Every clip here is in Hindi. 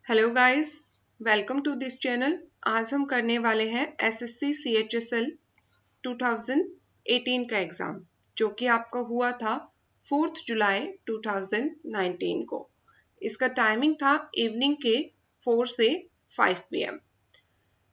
Hello guys, welcome to this channel. आज हम करने वाले हैं एसएससी सीएचएसएल 2018 का एग्ज़ाम, जो कि आपका हुआ था 4 जुलाई 2019 को। इसका टाइमिंग था इवनिंग के 4 से 5 PM।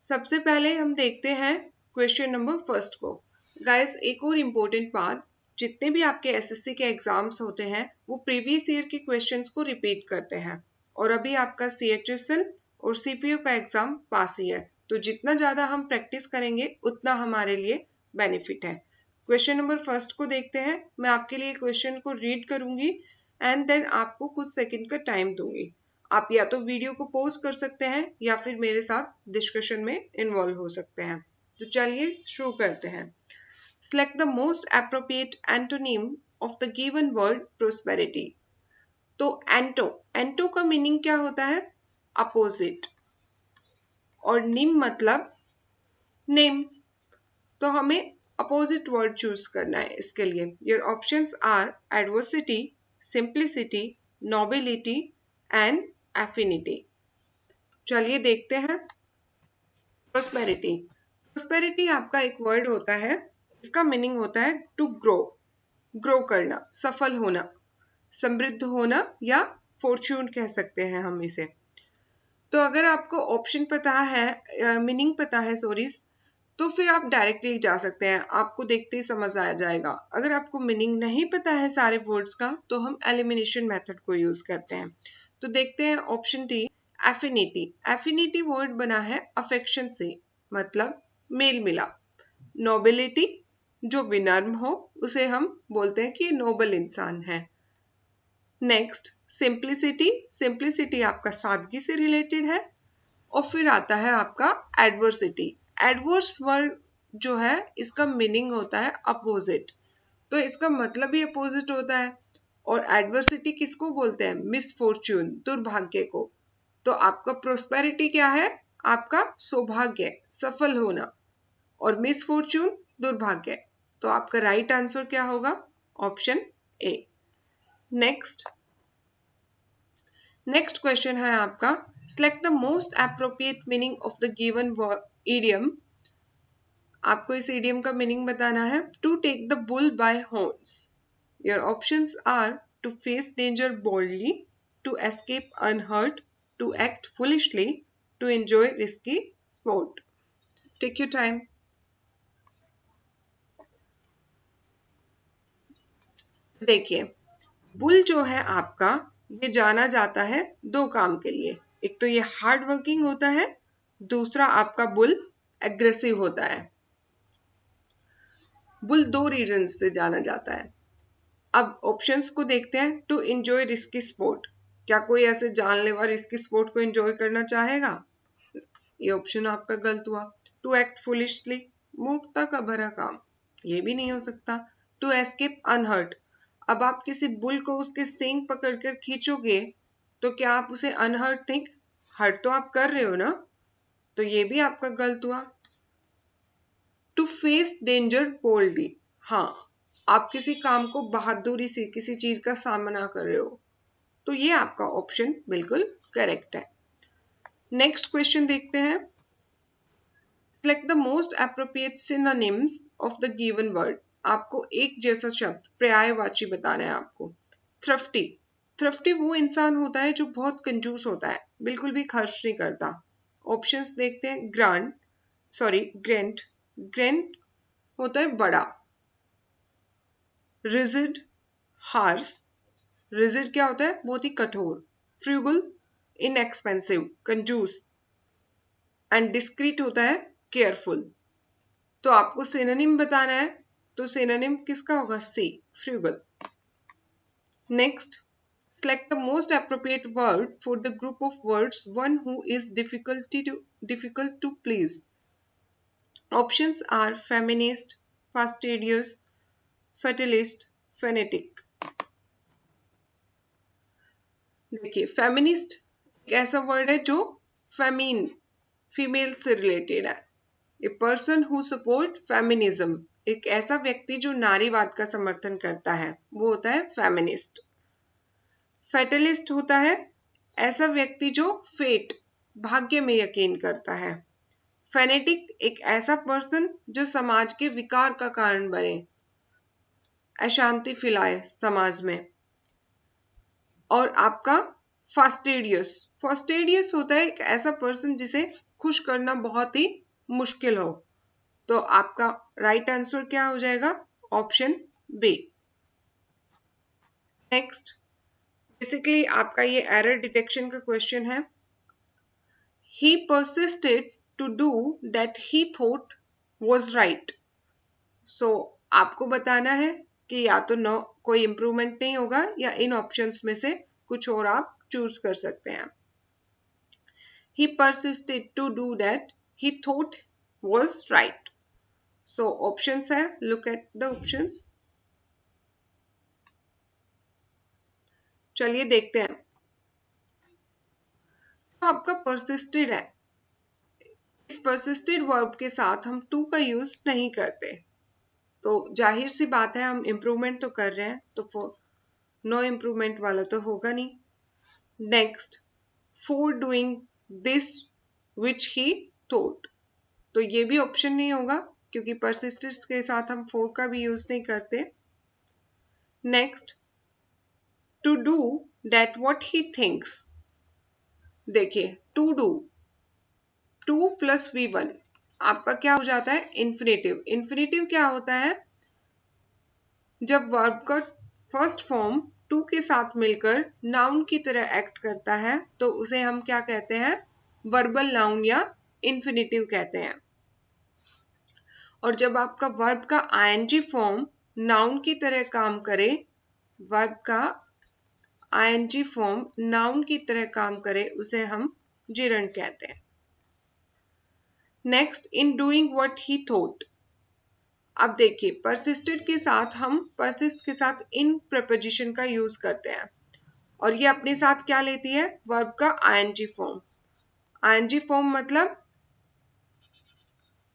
सबसे पहले हम देखते हैं क्वेश्चन नंबर फर्स्ट को। गाइस, एक और इम्पोर्टेंट बात, जितने भी आपके एसएससी के एग्जाम्स होते हैं वो प्रीवियस ईयर के क्वेश्चंस को रिपीट करते हैं, और अभी आपका सीएचएसएल और सीपीयू का एग्जाम पास ही है, तो जितना ज़्यादा हम प्रैक्टिस करेंगे उतना हमारे लिए बेनिफिट है। क्वेश्चन नंबर फर्स्ट को देखते हैं। मैं आपके लिए क्वेश्चन को रीड करूंगी एंड देन आपको कुछ सेकंड का टाइम दूंगी। आप या तो वीडियो को पॉज कर सकते हैं या फिर मेरे साथ डिस्कशन में इन्वॉल्व हो सकते हैं। तो चलिए शुरू करते हैं। Select the most appropriate antonym of the given word prosperity। तो एंटो का मीनिंग क्या होता है? अपोजिट, और निम मतलब नेम, तो हमें अपोजिट वर्ड चूज करना है इसके लिए। Your options are adversity, simplicity, nobility and affinity. चलिए देखते हैं। प्रोस्पेरिटी आपका एक वर्ड होता है। इसका मीनिंग होता है टू ग्रो करना, सफल होना, समृद्ध होना, या फॉर्च्यून कह सकते हैं हम इसे। तो अगर आपको ऑप्शन पता है, मीनिंग पता है सॉरी, तो फिर आप डायरेक्टली जा सकते हैं, आपको देखते ही समझ आ जाएगा। अगर आपको मीनिंग नहीं पता है सारे वर्ड्स का, तो हम एलिमिनेशन मेथड को यूज करते हैं। तो देखते हैं option D, affinity. Affinity word बना है अफेक्शन से, मतलब मेल मिला। नोबिलिटी, जो विनम्र हो उसे हम बोलते हैं कि ये नोबल इंसान है। नेक्स्ट सिंप्लिसिटी, सिंप्लिसिटी आपका सादगी से रिलेटेड है। और फिर आता है आपका एडवर्सिटी। एडवर्स वर्ड जो है इसका मीनिंग होता है अपोजिट, तो इसका मतलब ही अपोजिट होता है। और एडवर्सिटी किसको बोलते हैं? मिसफॉर्च्यून, दुर्भाग्य को। तो आपका प्रोस्पेरिटी क्या है? आपका सौभाग्य, सफल होना, और मिसफॉर्च्यून दुर्भाग्य। तो आपका राइट आंसर क्या होगा? Option A. नेक्स्ट क्वेश्चन है आपका, select the most appropriate meaning of the given idiom। आपको इस idiom का मीनिंग बताना है। To take the bull by horns। Your options are to face danger boldly, to escape unhurt, to act foolishly, to enjoy risky sport। Take your time। देखिए, बुल जो है आपका, ये जाना जाता है दो काम के लिए। एक तो ये हार्ड वर्किंग होता है, दूसरा आपका बुल एग्रेसिव होता है। बुल दो रीजन से जाना जाता है। अब ऑप्शंस को देखते हैं। टू एंजॉय रिस्की स्पोर्ट, क्या कोई ऐसे जानलेवा रिस्की स्पोर्ट को एंजॉय करना चाहेगा? ये ऑप्शन आपका गलत हुआ। टू एक्ट फुलिशली, मूर्खता का भरा काम, ये भी नहीं हो सकता। टू एस्केप अनहर्ट, अब आप किसी बुल को उसके सींग पकड़कर खींचोगे तो क्या आप उसे अनहर्ट नहीं, हर्ट तो आप कर रहे हो ना, तो ये भी आपका गलत हुआ। टू फेस डेंजर बोल्डली, हाँ, आप किसी काम को बहादुरी से, किसी चीज का सामना कर रहे हो, तो ये आपका ऑप्शन बिल्कुल करेक्ट है। नेक्स्ट क्वेश्चन देखते हैं। Select the most appropriate synonyms of the given word। आपको एक जैसा शब्द पर्यायवाची बताना है आपको। थ्रफ्टी वो इंसान होता है जो बहुत कंजूस होता है, बिल्कुल भी खर्च नहीं करता। ऑप्शंस देखते हैं। ग्रेंट होता है बड़ा। रिजिड, हार्स, रिजिड क्या होता है? बहुत ही कठोर। फ्रूगल, इनएक्सपेंसिव, कंजूस। एंड डिस्क्रीट होता है केयरफुल। तो आपको सिनोनिम बताना है, तो सिनोनिम किसका होगा? C, frugal. Next, select the most appropriate word for the group of words one who is difficult to please। Options are feminist, fastidious, fatalist, fanatic। देखिए, फेमिनिस्ट एक ऐसा वर्ड है जो फेमिन, फीमेल से रिलेटेड है। A person who support feminism, एक ऐसा व्यक्ति जो नारीवाद का समर्थन करता है, वो होता है फेमिनिस्ट। फेटलिस्ट होता है ऐसा व्यक्ति जो फेट भाग्य में यकीन करता है। फेनेटिक एक ऐसा पर्सन जो समाज के विकार का कारण बने, अशांति फैलाए समाज में। और आपका फास्टिडियस, फास्टिडियस होता है एक ऐसा पर्सन जिसे खुश करना बहुत ही मुश्किल हो। तो आपका राइट आंसर क्या हो जाएगा? Option B. नेक्स्ट, बेसिकली आपका ये एरर डिटेक्शन का क्वेश्चन है। He persisted to do that he thought was right. So आपको बताना है कि या तो नो कोई इम्प्रूवमेंट नहीं होगा या इन ऑप्शंस में से कुछ और आप चूज कर सकते हैं। He persisted to do that he thought was right. So options है, look at the options. चलिए देखते हैं। तो आपका persisted है, इस persisted वर्ब के साथ हम to का यूज नहीं करते, तो जाहिर सी बात है हम इम्प्रूवमेंट तो कर रहे हैं, तो नो इम्प्रूवमेंट वाला तो होगा नहीं। Next, for doing this which he thought, तो ये भी ऑप्शन नहीं होगा क्योंकि परसिस्टेंस के साथ हम फॉर का भी यूज नहीं करते। Next, to do that what he thinks, देखिए to do, to plus V1 आपका क्या हो जाता है? इन्फिनेटिव। इन्फिनेटिव क्या होता है? जब वर्ब का फर्स्ट फॉर्म टू के साथ मिलकर नाउन की तरह एक्ट करता है तो उसे हम क्या कहते हैं? वर्बल नाउन या इन्फिनेटिव कहते हैं। और जब आपका वर्ब का आईएनजी फॉर्म नाउन की तरह काम करे, वर्ब का आईएनजी फॉर्म नाउन की तरह काम करे, उसे हम जिरंड कहते हैं। Next, in doing what he thought, अब देखिए परसिस्टेड के साथ हम परसिस्ट के साथ इन प्रपोजिशन का यूज करते हैं और ये अपने साथ क्या लेती है? वर्ब का आईएनजी फॉर्म। आईएनजी फॉर्म मतलब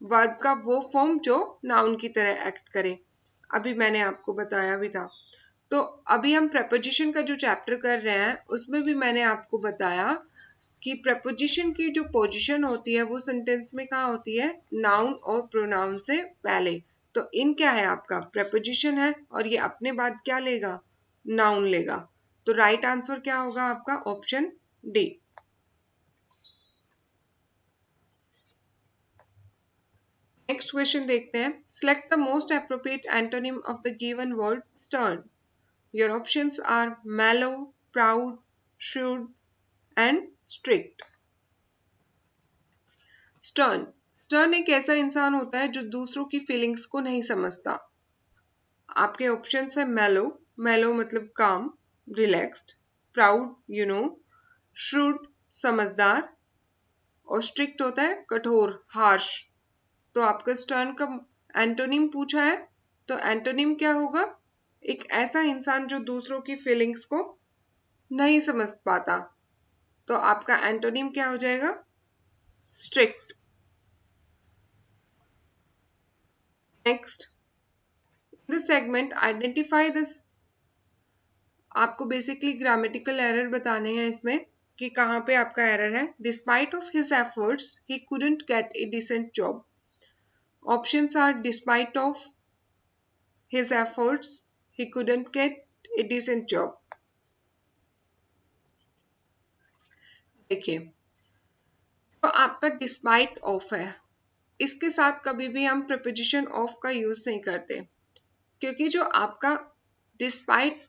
वर्ब का वो फॉर्म जो नाउन की तरह एक्ट करे। अभी मैंने आपको बताया भी था। तो अभी हम प्रपोजिशन का जो चैप्टर कर रहे हैं उसमें भी मैंने आपको बताया कि प्रपोजिशन की जो पोजीशन होती है वो सेंटेंस में कहाँ होती है? नाउन और प्रोनाउन से पहले। तो इन क्या है? आपका प्रपोजिशन है और ये अपने बाद क्या लेगा? नाउन लेगा। तो राइट आंसर क्या होगा आपका? Option D. नेक्स्ट क्वेश्चन देखते हैं। Select the most appropriate antonym of the given word stern. Your options are mellow, proud, shrewd and strict. Stern, stern एक ऐसा इंसान होता है जो दूसरों की फीलिंग्स को नहीं समझता। आपके ऑप्शंस है मेलो, मेलो मतलब काम, relaxed, proud you know, shrewd समझदार, और स्ट्रिक्ट होता है कठोर, हार्श। तो आपका स्टर्न का एंटोनिम पूछा है, तो एंटोनिम क्या होगा? एक ऐसा इंसान जो दूसरों की फीलिंग्स को नहीं समझ पाता। तो आपका एंटोनिम क्या हो जाएगा? Strict. Next, this segment identify this, आपको बेसिकली ग्रामेटिकल एरर बताने हैं इसमें कि कहाँ पे आपका एरर है। Despite of his efforts he couldn't get a decent job. Options are despite of his efforts he couldn't get a decent job. देखिए, तो आपका डिस्पाइट ऑफ है, इसके साथ कभी भी हम प्रीपोजिशन ऑफ का यूज नहीं करते क्योंकि जो आपका डिस्पाइट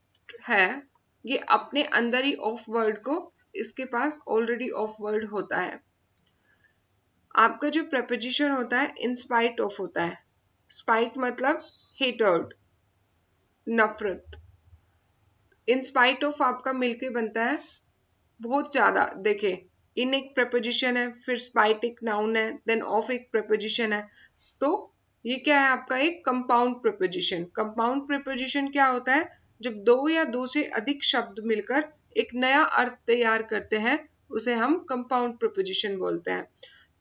है ये अपने अंदर ही ऑफ वर्ड को, इसके पास ऑलरेडी ऑफ वर्ड होता है। आपका जो प्रीपोजिशन होता है इन स्पाइट ऑफ होता है। स्पाइट मतलब हेटर्ड, नफरत। इन स्पाइट ऑफ आपका मिलके बनता है बहुत ज्यादा। देखिए, इन एक प्रीपोजिशन है, फिर स्पाइट एक नाउन है, देन ऑफ एक प्रीपोजिशन है, तो ये क्या है? आपका एक कंपाउंड प्रीपोजिशन। कंपाउंड प्रीपोजिशन क्या होता है? जब दो या दो से अधिक शब्द मिलकर एक नया अर्थ तैयार करते हैं उसे हम कंपाउंड प्रीपोजिशन बोलते हैं।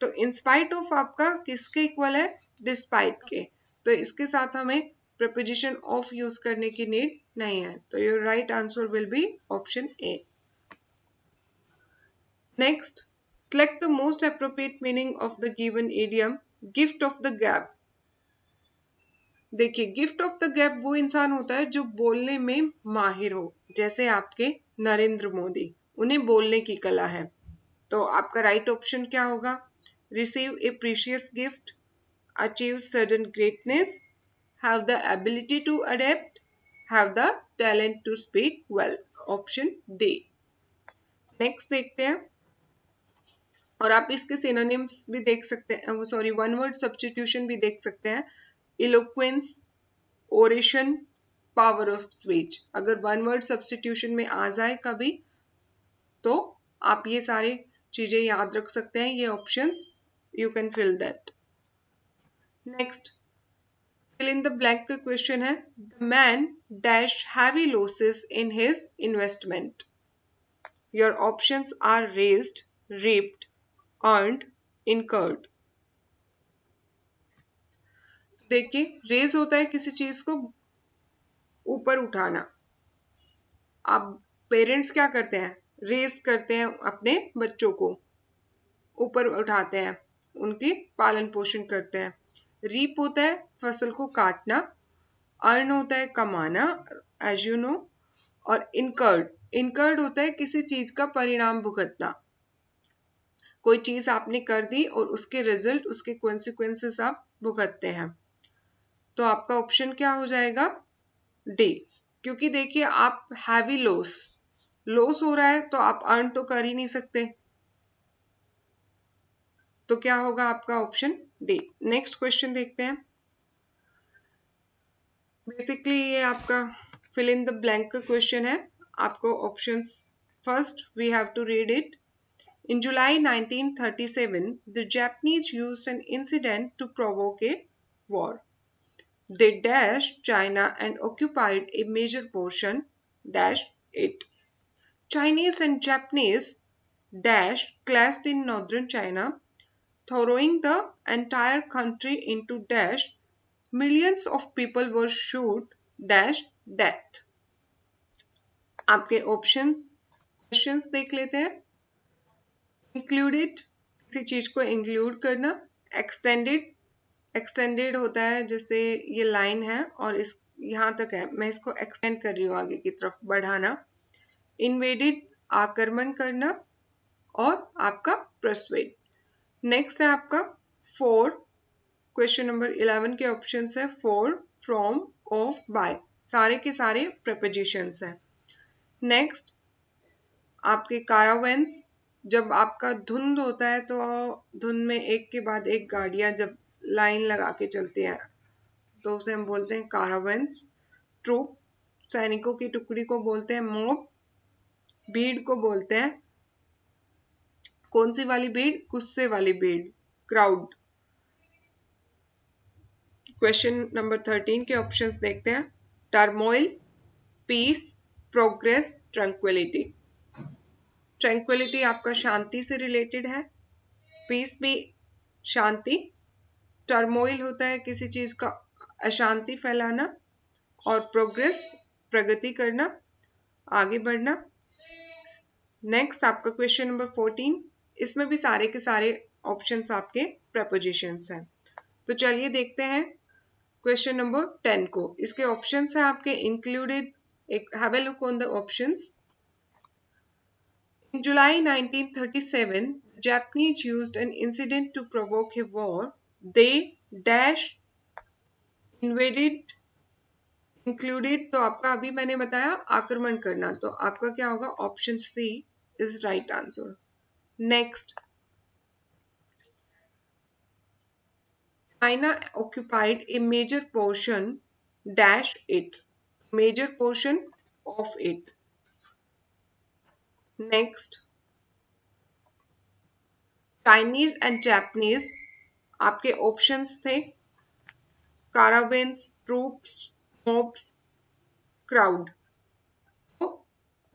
तो इन स्पाइट ऑफ आपका किसके इक्वल है? डिस्पाइट के। तो इसके साथ हमें प्रीपोजिशन ऑफ यूज करने की नीड नहीं है। तो your right answer will be option A. Next, select the most appropriate meaning of the given idiom gift of the gab. देखिए, गिफ्ट ऑफ द गैप वो इंसान होता है जो बोलने में माहिर हो, जैसे आपके नरेंद्र मोदी, उन्हें बोलने की कला है। तो आपका राइट ऑप्शन क्या होगा? Receive a precious gift, achieve sudden greatness, have the ability to adept, have the talent to speak well. Option D. Next देखते हैं, और आप इसके सिनोनिम्स भी देख सकते हैं, वो सॉरी वन वर्ड सब्स्टिट्यूशन भी देख सकते हैं। इलोक्वेंस, ओरेशन, पावर ऑफ स्पीच। अगर वन वर्ड सब्स्टिट्यूशन में आ जाए कभी तो आप ये सारे चीजें याद रख सकते हैं। ये options you can fill that. Next, fill in the blank का क्वेश्चन है, the man dash heavy losses in his investment. Your options are raised, reaped, earned, incurred। देखिए, रेज होता है किसी चीज को ऊपर उठाना। अब पेरेंट्स क्या करते हैं? रेज करते हैं, अपने बच्चों को ऊपर उठाते हैं, उनकी पालन पोषण करते हैं। रीप होता है फसल को काटना, अर्न होता है कमाना, एज यू नो, और इनकर्ड होता है किसी चीज का परिणाम भुगतना। कोई चीज आपने कर दी और उसके रिजल्ट, उसके कॉन्सिक्वेंसेस आप भुगतते हैं। तो आपका ऑप्शन क्या हो जाएगा? डी। क्योंकि देखिए, आप हैवी लॉस हो रहा है तो आप अर्न तो कर ही नहीं सकते। तो क्या होगा आपका ऑप्शन डी। नेक्स्ट क्वेश्चन देखते हैं। बेसिकली ये आपका फिल इन द ब्लैंक का क्वेश्चन है। आपको options, first we have to read it. In July 1937, the Japanese used an incident to provoke a war. They dashed China and occupied a major portion dash it. Chinese and Japanese dash clashed in northern China, throwing the entire country into dash. Millions of people were shot dash death. आपके ऑप्शंस क्वेश्चंस देख लेते हैं। इंक्लूडेड, किसी चीज को इंक्लूड करना। एक्सटेंडेड होता है, जैसे ये लाइन है और इस यहाँ तक है, मैं इसको एक्सटेंड कर रही हूँ आगे की तरफ बढ़ाना। इन्वेडेड, आक्रमण करना, और आपका पर्सुएड। नेक्स्ट है आपका फॉर। क्वेश्चन नंबर 11 के ऑप्शंस है फॉर, फ्रॉम, ऑफ, बाय, सारे के सारे प्रेपोजिशंस हैं। नेक्स्ट आपके कारावेंस, जब आपका धुंध होता है तो धुंध में एक के बाद एक गाड़ियां जब लाइन लगा के चलती हैं तो उसे हम बोलते हैं कारावेंस। ट्रूप, सैनिकों की टुकड़ी को बोलते हैं मॉब। भीड़ को बोलते हैं, कौन सी वाली भीड़? गुस्से वाली भीड़, क्राउड। क्वेश्चन नंबर 13 के ऑप्शंस देखते हैं। Turmoil, peace, progress, tranquility. Tranquility आपका शांति से रिलेटेड है, पीस भी शांति, टर्मोइल होता है किसी चीज का अशांति फैलाना, और प्रोग्रेस प्रगति करना, आगे बढ़ना। नेक्स्ट आपका क्वेश्चन नंबर 14, इसमें भी सारे के सारे ऑप्शंस आपके प्रेपोजिशंस हैं। तो चलिए देखते हैं क्वेश्चन नंबर 10 को। इसके ऑप्शंस हैं आपके included. Have a look on the options. In July 1937, the Japanese used an incident to provoke a war. They dash invaded, included, तो आपका अभी मैंने बताया आक्रमण करना, तो आपका क्या होगा? Option C is right answer. Next, China occupied a major portion dash it, major portion of it। Next, Chinese and Japanese, आपके ऑप्शंस थे कारावेंस, ट्रूप्स, मॉब्स, क्राउड। तो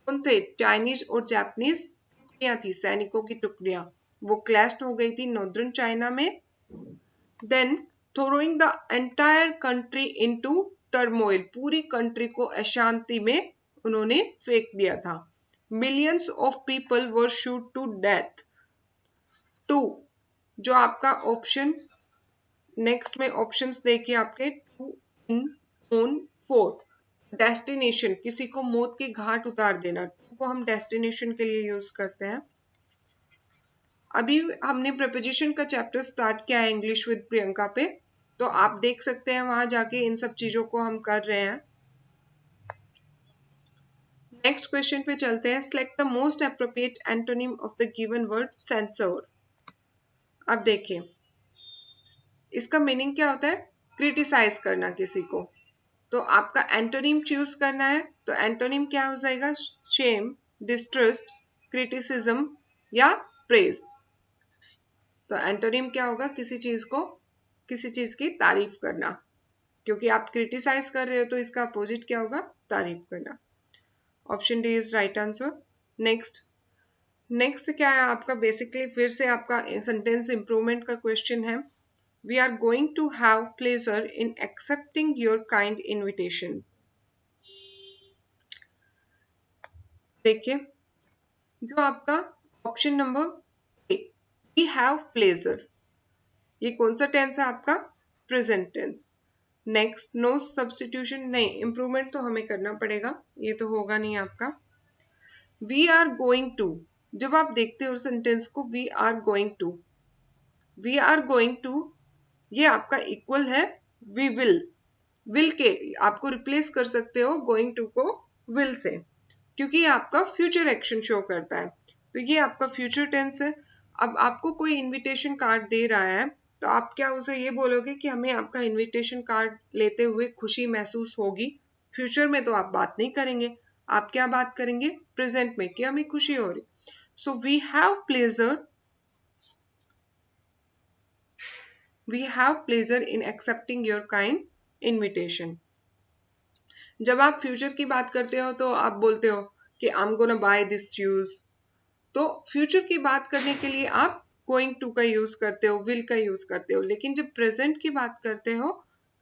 कौन थे? चाइनीज और जापानीज टुकड़ियां थी, सैनिकों की टुकड़ियां, वो क्लैश हो गई थी नॉर्दर्न चाइना में। Then throwing the entire country into turmoil, पूरी कंट्री को अशांति में उन्होंने फेंक दिया था। Millions of people were shot to death. 2 जो आपका ऑप्शन नेक्स्ट में ऑप्शंस देखिए आपके 2 इन ऑन 4 डेस्टिनेशन, किसी को मौत के घाट उतार देना, 2 को हम डेस्टिनेशन के लिए यूज करते हैं। अभी हमने प्रपोजिशन का चैप्टर स्टार्ट किया है इंग्लिश विद प्रियंका पे, तो आप देख सकते हैं वहां जाके इन सब चीजों को हम कर रहे हैं। नेक्स्ट क्वेश्चन पे चलते हैं। Select the most appropriate antonym of the given word sensor. अब देखिए इसका मीनिंग क्या होता है, क्रिटिसाइज करना किसी को। तो आपका एंटोनिम चूज करना है, तो एंटोनिम क्या हो जाएगा, शेम, डिस्ट्रस्ट, क्रिटिसिज्म या प्रेज। तो एंटोनिम क्या होगा, किसी चीज को, किसी चीज की तारीफ करना, क्योंकि आप क्रिटिसाइज कर रहे हो तो इसका अपोजिट क्या होगा, तारीफ करना। Option D is right answer. Next क्या है आपका, बेसिकली फिर से आपका सेंटेंस इंप्रूवमेंट का क्वेश्चन है। We are going to have pleasure in accepting your kind invitation. देखिए जो आपका option number A, we have pleasure, ये कौन सा टेंस है आपका, present tense. Next no substitution, नहीं, इंप्रूवमेंट तो हमें करना पड़ेगा, ये तो होगा नहीं आपका। वी आर गोइंग टू, जब आप देखते हो सेंटेंस को we are going to, we are going to ये आपका इक्वल है वी विल के आपको रिप्लेस कर सकते हो गोइंग टू को विल से, क्योंकि ये आपका फ्यूचर एक्शन शो करता है, तो ये आपका फ्यूचर टेंस है। अब आपको कोई इनविटेशन कार्ड दे रहा है, तो आप क्या उसे ये बोलोगे कि हमें आपका इनविटेशन कार्ड लेते हुए खुशी महसूस होगी। फ्यूचर में तो आप बात नहीं करेंगे, आप क्या बात करेंगे, प्रेजेंट में, कि हमें खुशी हो रही। So we have pleasure in accepting your kind invitation. जब आप फ्यूचर की बात करते हो तो आप बोलते हो कि I am gonna by this shoes, तो फ्यूचर की बात करने के लिए आप गोइंग टू का यूज करते हो, विल का यूज करते हो, लेकिन जब प्रेजेंट की बात करते हो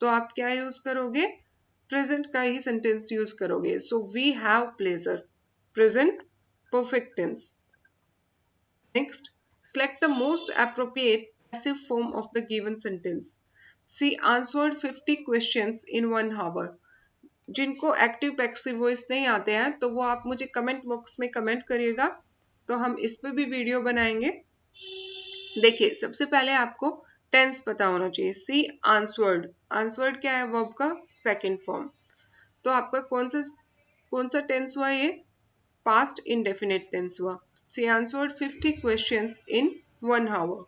तो आप क्या यूज करोगे, प्रेजेंट का ही सेंटेंस यूज करोगे। So we have pleasure, present perfect tense. Next, select the most appropriate passive form of the given sentence. She answered 50 questions in 1 hour. जिनको एक्टिव पैसिव वॉइस नहीं आते हैं तो वो आप मुझे कमेंट बॉक्स में कमेंट करिएगा, तो हम इस पे भी वीडियो बनाएंगे। देखिए सबसे पहले आपको टेंस पता होना चाहिए। सी आंसवर्ड, आंसवर्ड क्या है, वर्ब का सेकंड फॉर्म। तो आपका कौन सा टेंस हुआ, ये पास्ट इंडेफिनिट टेंस हुआ। सी आंसवर्ड 50 क्वेश्चंस इन 1 आवर।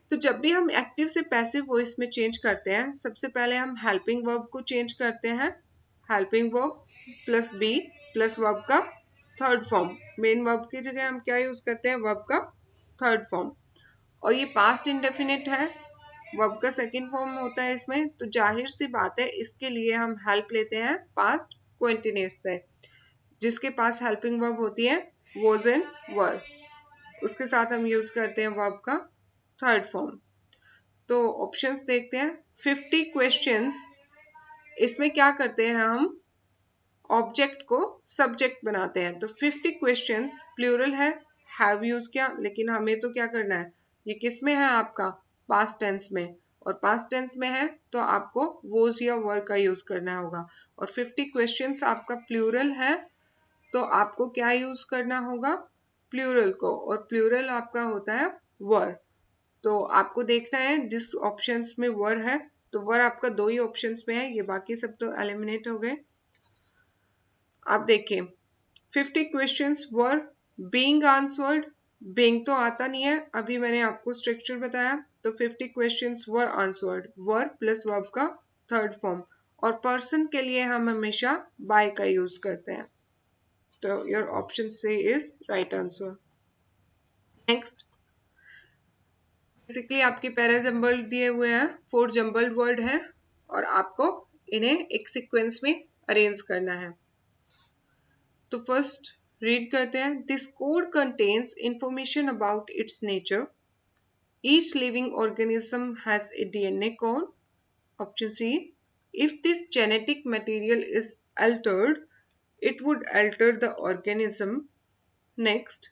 तो जब भी हम एक्टिव से पैसिव वॉइस में चेंज करते हैं, सबसे पहले हम हेल्पिंग वर्ब को चेंज करते हैं। Helping verb plus be plus verb का थर्ड फॉर्म, मेन वर्ब की जगह हम क्या यूज करते हैं, वर्ब का थर्ड फॉर्म। और ये पास्ट इंडेफिनिट है, वर्ब का सेकंड फॉर्म होता है इसमें, तो जाहिर सी बात है इसके लिए हम हेल्प लेते हैं पास्ट कंटीन्यूअस से, जिसके पास हेल्पिंग वर्ब होती है वॉज एंड वर, उसके साथ हम यूज करते हैं वर्ब का थर्ड फॉर्म। तो ऑप्शंस देखते हैं। 50 क्वेश्चंस, इसमें क्या करते हैं हम, ऑब्जेक्ट को सब्जेक्ट बनाते हैं। तो 50 क्वेश्चंस प्लूरल है, हैव यूज किया, लेकिन हमें तो क्या करना है, ये किस में है आपका, पास्ट टेंस में, और पास्ट टेंस में है तो आपको वोज या वर का यूज करना होगा। और 50 क्वेश्चंस आपका प्लूरल है, तो आपको क्या यूज करना होगा, प्लूरल को, और प्लूरल आपका होता है वर। तो आपको देखना है जिस ऑप्शंस में वर है, तो वर आपका 2 ही ऑप्शंस में है, ये बाकी सब तो एलिमिनेट हो गए। आप देखिए 50 questions were being answered, being तो आता नहीं है, अभी मैंने आपको स्ट्रक्चर बताया। तो 50 questions were answered, were plus verb का थर्ड फॉर्म, और पर्सन के लिए हम हमेशा बाय का यूज करते हैं। तो your option C is right answer. Next, basically आपके पैरा जंबल्ड दिए हुए हैं, 4 जंबल्ड वर्ड है, और आपको इन्हें एक सीक्वेंस में अरेंज करना है। तो फर्स्ट रीड करते हैं। This code contains information about its nature. Each living organism has a DNA code. Option C, if this genetic material is altered, it would alter the organism. Next,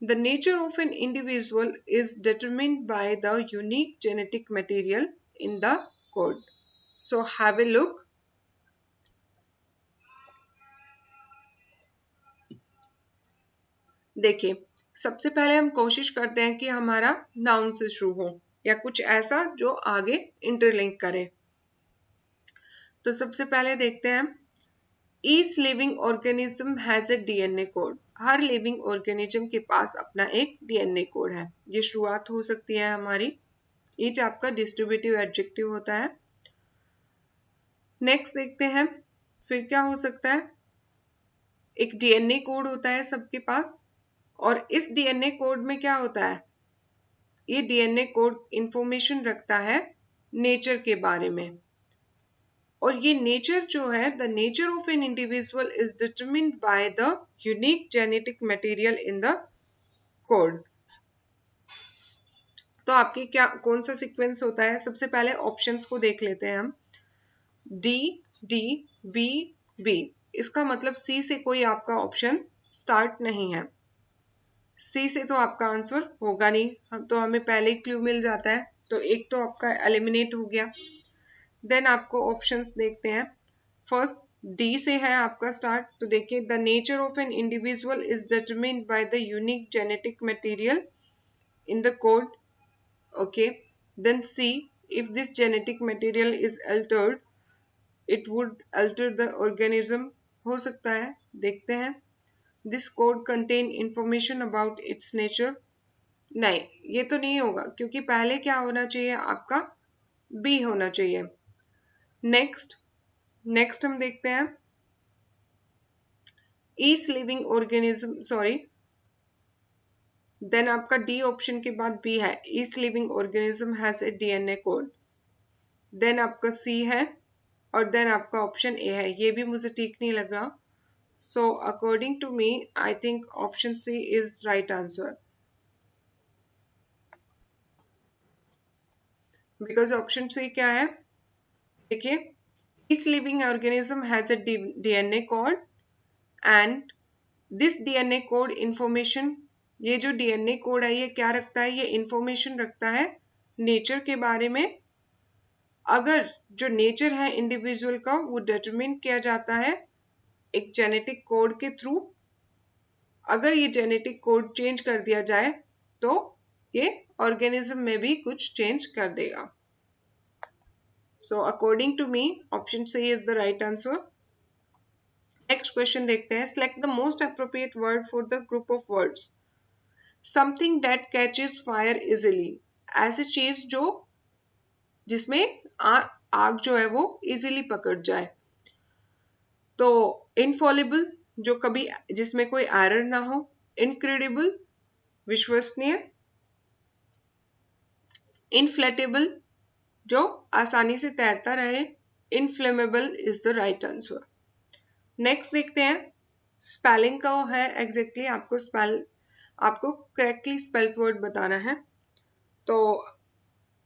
the nature of an individual is determined by the unique genetic material in the code. So have a look. देखिए, सबसे पहले हम कोशिश करते हैं कि हमारा नाउन से शुरू हो या कुछ ऐसा जो आगे इंटरलिंक करे। तो सबसे पहले देखते हैं, each living organism has a DNA code. Her living organism के पास अपना एक डीएनए कोड है। ये शुरुआत हो सकती है हमारी। ईच आपका डिस्ट्रीब्यूटिव एडजेक्टिव होता है। नेक्स्ट देखते हैं, फिर क्या हो सकता है, एक डीएनए कोड होता है सबके पास, और इस डीएनए कोड में क्या होता है, ये डीएनए कोड इंफॉर्मेशन रखता है नेचर के बारे में। और ये नेचर जो है, the nature of an individual is determined by the unique genetic material in the code. तो आपके क्या कौन सा सीक्वेंस होता है, सबसे पहले ऑप्शंस को देख लेते हैं हम। डी डी बी बी, इसका मतलब सी से कोई आपका ऑप्शन स्टार्ट नहीं है। सी से तो आपका आंसर होगा नहीं, हम तो हमें पहले ही क्लू मिल जाता है, तो एक तो आपका एलिमिनेट हो गया। देन आपको ऑप्शंस देखते हैं। फर्स्ट डी से है आपका स्टार्ट, तो देखिए, the nature of an individual is determined by the unique genetic material in the code. Okay, then C, if this genetic material is altered it would alter the organism. हो सकता है, देखते हैं। This code contain information about its nature. नहीं, ये तो नहीं होगा, क्योंकि पहले क्या होना चाहिए आपका, बी होना चाहिए। नेक्स्ट हम देखते हैं, each living organism, sorry, then आपका डी ऑप्शन के बाद बी है, each living organism has a DNA code. Then आपका सी है, और देन आपका ऑप्शन ए है। ये भी मुझे ठीक नहीं लग रहा, so according to me I think option C is right answer, because option C क्या है, देखिए, each living organism has a DNA code and this DNA code information, ये जो DNA कोड है ये क्या रखता है, ये इंफॉर्मेशन रखता है नेचर के बारे में। अगर जो नेचर है इंडिविजुअल का वो डिटरमिन किया जाता है एक जेनेटिक कोड के थ्रू। अगर ये जेनेटिक कोड चेंज कर दिया जाए तो ये ऑर्गेनिज्म में भी कुछ चेंज कर देगा। So according to me, option C is the right answer. Next question देखते हैं, select the most appropriate word for the group of words. Something that catches fire easily. ऐसी चीज जो जिसमें आग जो है वो इजीली पकड़ जाए। तो इनफॉलिबल, जो कभी जिसमें कोई एरर ना हो। इनक्रेडिबल, विश्वसनीय। इनफ्लेटेबल, जो आसानी से तैरता रहे। Inflammable is the right answer. Next देखते हैं, स्पेलिंग का है एग्जैक्टली आपको करेक्टली स्पेल्ड वर्ड बताना है। तो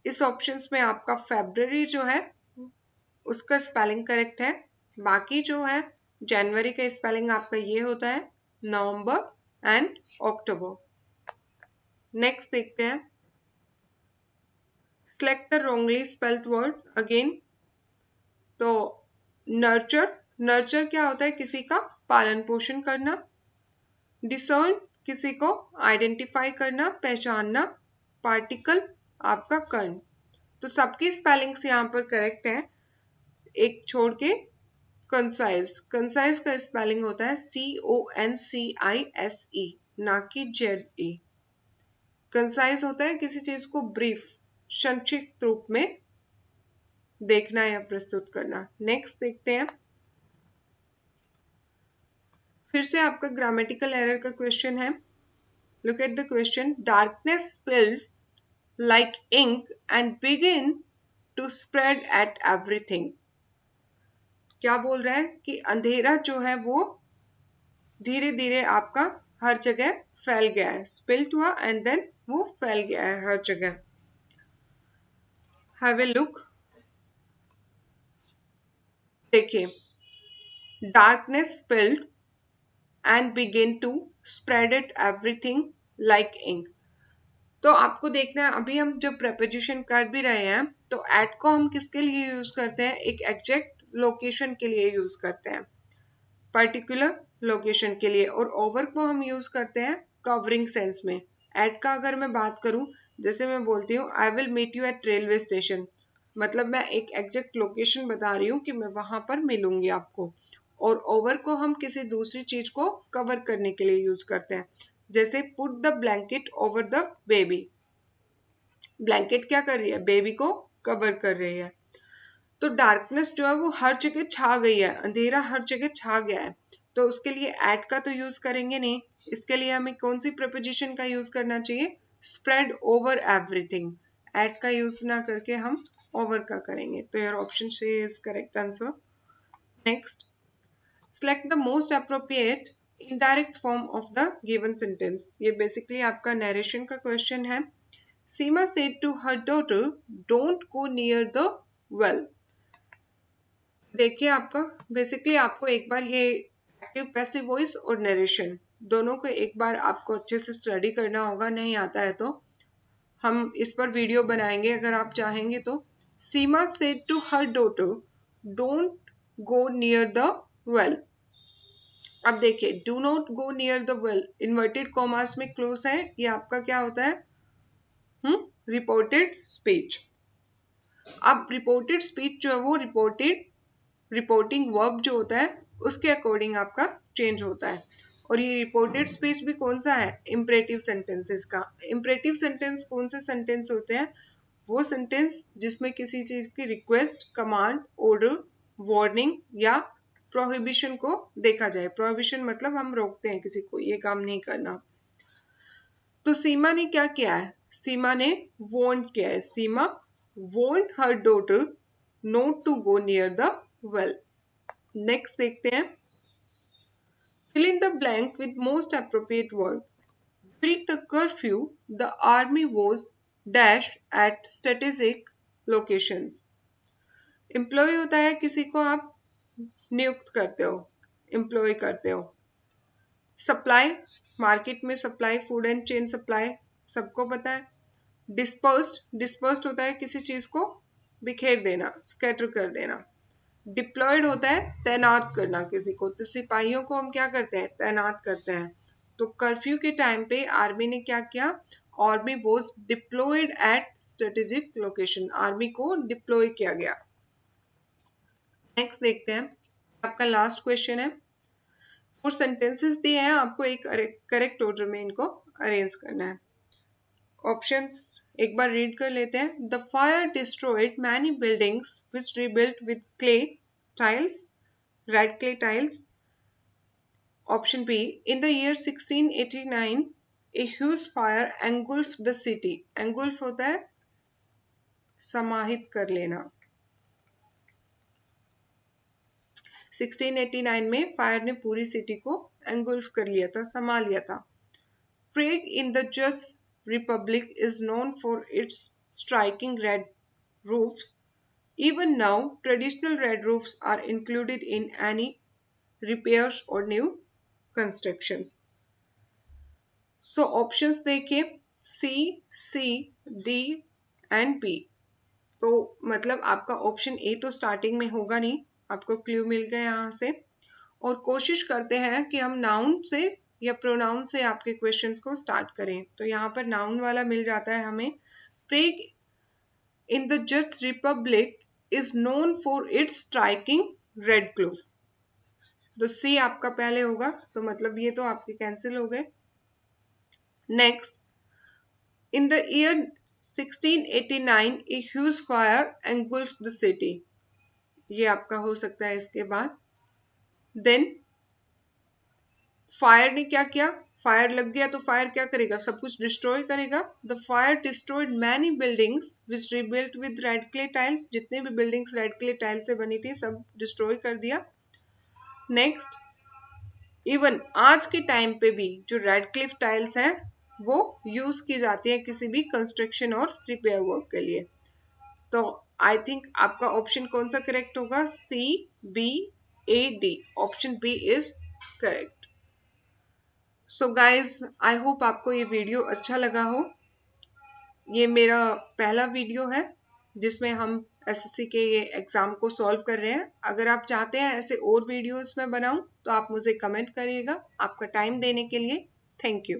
इस ऑप्शंस में आपका फेब्रुअरी जो है उसका स्पेलिंग करेक्ट है। बाकी जो है, जनवरी का स्पेलिंग आपका ये होता है, नवंबर एंड अक्टूबर। नेक्स्ट देखते हैं, select the wrongly spelled word again. तो नर्चर क्या होता है, किसी का पालन पोषण करना। डिसर्न, किसी को आइडेंटिफाई करना, पहचानना। पार्टिकल, आपका कर्ण। तो सबकी स्पेलिंग्स यहाँ पर करेक्ट है, एक छोड़ के। कंसाइज का स्पेलिंग होता है CONCISE, ना कि ZE। कंसाइज होता है किसी चीज को ब्रीफ, संक्षिप्त रूप में देखना या प्रस्तुत करना। नेक्स्ट देखते हैं, फिर से आपका ग्रामेटिकल एरर का क्वेश्चन है। Look at the question, darkness spread like ink and begin to spread at everything. क्या बोल रहा है कि अंधेरा जो है वो धीरे धीरे आपका हर जगह फैल गया है, स्पिल्ट हुआ एंड देन वो फैल गया है हर जगह। हैव ए लुक, देखिए, darkness filled and begin to spread it everything like ink. तो आपको देखना है, अभी हम जब preposition कर भी रहे हैं तो at को हम किसके लिए यूज करते हैं? एक एग्जैक्ट लोकेशन के लिए यूज करते हैं, पर्टिकुलर लोकेशन के लिए। और ओवर को हम यूज करते हैं कवरिंग सेंस में। एट का अगर मैं बात करूं, जैसे मैं बोलती हूँ I will meet you at railway station, मतलब मैं एक एग्जैक्ट लोकेशन बता रही हूँ कि मैं वहां पर मिलूंगी आपको। और ओवर को हम किसी दूसरी चीज को कवर करने के लिए यूज करते हैं, जैसे put the blanket over the baby. Blanket क्या कर रही है? बेबी को कवर कर रही है। तो डार्कनेस जो है वो हर जगह छा गई है, अंधेरा हर जगह छा गया है, तो उसके लिए एट का तो यूज करेंगे नहीं। इसके लिए हमें कौन सी प्रपोजिशन का यूज करना चाहिए? Spread over everything. एट का यूज ना करके हम ओवर का करेंगे। तो your option C is correct answer. Next, select the most appropriate indirect form of the given sentence। ये बेसिकली आपका नरेशन का क्वेश्चन है। सीमा said to her daughter, don't go near the well। देखिए आपका बेसिकली आपको एक बार ये एक्टिव पैसिव वॉइस और नरेशन दोनों को एक बार आपको अच्छे से स्टडी करना होगा। नहीं आता है तो हम इस पर वीडियो बनाएंगे अगर आप चाहेंगे तो। Seema said to her daughter don't go near the well. अब देखिए, do not go near the well inverted commas में क्लोज है, ये आपका क्या होता है? Reported speech. अब रिपोर्टेड स्पीच जो है वो रिपोर्टिंग वर्ब जो होता है उसके अकॉर्डिंग आपका चेंज होता है। और ये रिपोर्टेड स्पीच भी कौन सा है? इंपरेटिव सेंटेंसेस का। इंपरेटिव सेंटेंस कौन से सेंटेंस होते हैं? वो सेंटेंस जिसमें किसी चीज की रिक्वेस्ट, कमांड, ऑर्डर, वार्निंग या प्रोहिबिशन को देखा जाए। प्रोहिबिशन मतलब हम रोकते हैं किसी को ये काम नहीं करना। तो सीमा ने क्या किया है? सीमा ने वॉर्न किया है। सीमा warned her daughter not to go near the well। Next देखते हैं, fill in the blank with most appropriate word। During the curfew, the army was dash at strategic locations। Employ होता है किसी को आप नियुक्त करते हो, एम्प्लॉय करते हो। सप्लाई, मार्केट में supply, food and chain supply सबको पता है। डिस्पर्स्ड होता है किसी चीज को बिखेर देना, स्कैटर कर देना। डिप्लॉयड होता है तैनात करना किसी को, तो सिपाहियों को हम क्या करते हैं? तैनात करते हैं। तो कर्फ्यू के टाइम पे आर्मी ने क्या किया? Army was diploid eight strategic location. Army को डिप्लॉय किया गया। नेक्स्ट देखते हैं, आपका लास्ट क्वेश्चन है। 4 सेंटेंसेस दिए हैं, आपको एक करेक्ट ऑर्डर में इनको अरेंज करना है। ऑप्शंस एक बार रीड कर लेते हैं। The fire destroyed many buildings which rebuilt with clay tiles, red clay tiles. Option B, in the year 1689 a huge fire engulf the city. Engulf होता है समाहित कर लेना। 1689 में फायर ने पूरी सिटी को एंगुल्फ कर लिया था, समा लिया था। Prague in the Czech Republic is known for its striking red roofs. Even now, traditional red roofs are included in any repairs or new constructions. So options देखिए, C, C, D and B। तो मतलब आपका ऑप्शन ए तो स्टार्टिंग में होगा नहीं, आपको क्ल्यू मिल गया यहाँ से। और कोशिश करते हैं कि हम नाउन से या प्रोनाउन से आपके क्वेश्चंस को स्टार्ट करें। तो यहाँ पर नाउन वाला मिल जाता है हमें। Prague in the just republic is known for its striking red क्लूफ। तो सी आपका पहले होगा, तो मतलब ये तो आपके कैंसिल हो गए। Next, in the year 1689 a huge fire engulfed the city. ये आपका हो सकता है इसके बाद। देन फायर ने क्या किया? फायर लग गया तो फायर क्या करेगा? सब कुछ डिस्ट्रॉय करेगा। The fire destroyed many buildings which rebuilt with red clay tiles. जितने भी बिल्डिंग्स रेड क्ले टाइल से बनी थी सब डिस्ट्रॉय कर दिया। नेक्स्ट, इवन आज के टाइम पे भी जो रेड क्लिफ टाइल्स हैं वो यूज की जाती है किसी भी कंस्ट्रक्शन और रिपेयर वर्क के लिए। तो आई थिंक आपका ऑप्शन कौन सा करेक्ट होगा? C, B AD, option B is correct. So guys, I hope आपको ये वीडियो अच्छा लगा हो। ये मेरा पहला वीडियो है जिसमें हम एसएससी के ये एग्जाम को सॉल्व कर रहे हैं। अगर आप चाहते हैं ऐसे और वीडियोस में बनाऊं तो आप मुझे कमेंट करिएगा। आपका टाइम देने के लिए थैंक यू।